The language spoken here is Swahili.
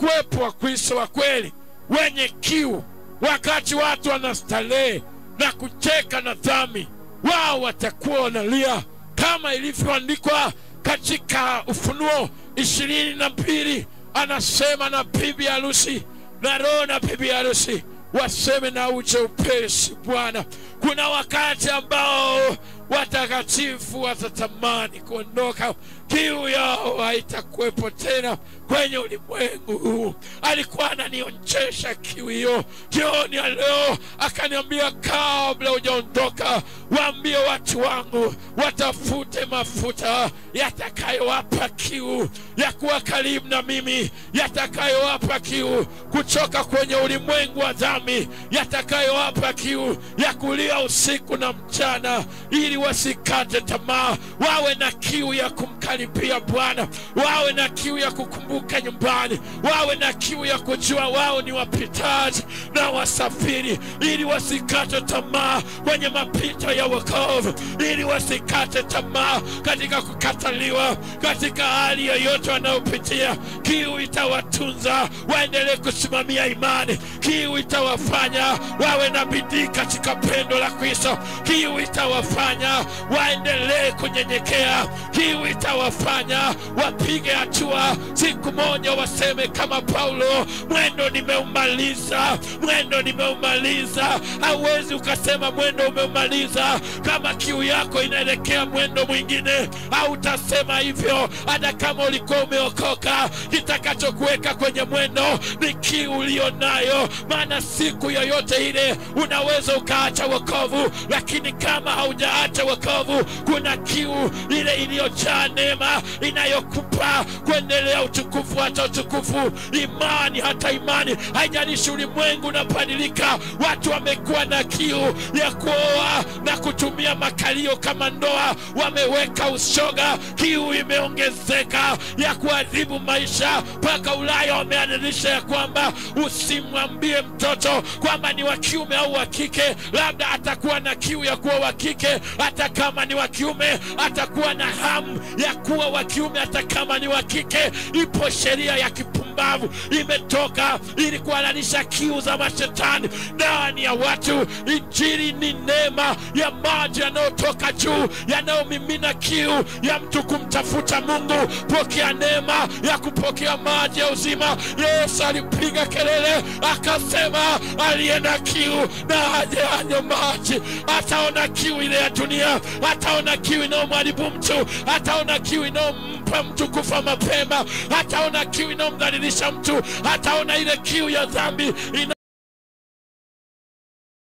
Watakuwepo Wakristo wa kweli wenye kiu. Wakati watu wanastarehe na kucheka na dhambi, wao watakuwa wanalia, kama ilivyoandikwa katika Ufunuo 22. Anasema na bibi harusi na roho na bibi harusi waseme na uje upesi Bwana. Kuna wakati ambao watakatifu watatamani kuondoka, kiu yao haitakuwepo tena kwenye ulimwengu huu. Alikuwa ananionyesha kiu hiyo jioni ya leo, akaniambia kabla hujaondoka waambie watu wangu watafute mafuta yatakayowapa kiu ya kuwa karibu na mimi, yatakayowapa kiu kuchoka kwenye ulimwengu wa dhambi, yatakayowapa kiu ya kulia usiku na mchana, ili wasikate tamaa, wawe na kiu ya kumkaribia Bwana, wawe na kiu ya kukumbuka nyumbani, wawe na kiu ya kujua wao ni wapitaji na wasafiri, ili wasikate tamaa kwenye mapito ya wokovu, ili wasikate tamaa katika kukataliwa, katika hali yoyote wanayopitia. Kiu itawatunza waendelee kusimamia imani, kiu itawafanya wawe na bidii katika pendo la Kristo, kiu itawafanya waendelee kunyenyekea, kiu itawafanya wapige hatua. Siku moja waseme kama Paulo, mwendo nimeumaliza, mwendo nimeumaliza. Hauwezi ukasema mwendo umeumaliza kama kiu yako inaelekea mwendo mwingine. Hautasema hivyo hata kama ulikuwa umeokoka. Kitakachokuweka kwenye mwendo ni kiu ulionayo, maana siku yoyote ile unaweza ukaacha wokovu, lakini kama haujaacha wokovu, kuna kiu ile iliyojaa neema inayokupa kuendelea utukufu hata utukufu, imani hata imani. Haijalishi ulimwengu unabadilika, watu wamekuwa na kiu ya kuoa na kutumia makalio kama ndoa, wameweka ushoga, kiu imeongezeka ya kuadhibu maisha. Paka Ulaya wameadhirisha ya kwamba usimwambie mtoto kwamba ni wa kiume au wa kike, labda atakuwa na kiu ya kuwa wa kike. Hata kama ni wa kiume atakuwa na hamu ya kuwa wa kiume, hata kama ni wa kike. Ipo sheria ya kipumbavu imetoka ili kuhalalisha kiu za mashetani ndani ya watu. Injili ni neema ya maji yanayotoka juu, yanayomimina kiu ya mtu kumtafuta Mungu. Pokea neema ya kupokea maji ya uzima. Yesu alipiga kelele akasema, aliye na kiu na aje anywe maji. Ataona kiu ile ya dunia, ataona kiu inayomharibu mtu, ataona kiu inayompa mtu kufa mapema, ataona kiu inayomdhalilisha mtu, ataona ile kiu ya dhambi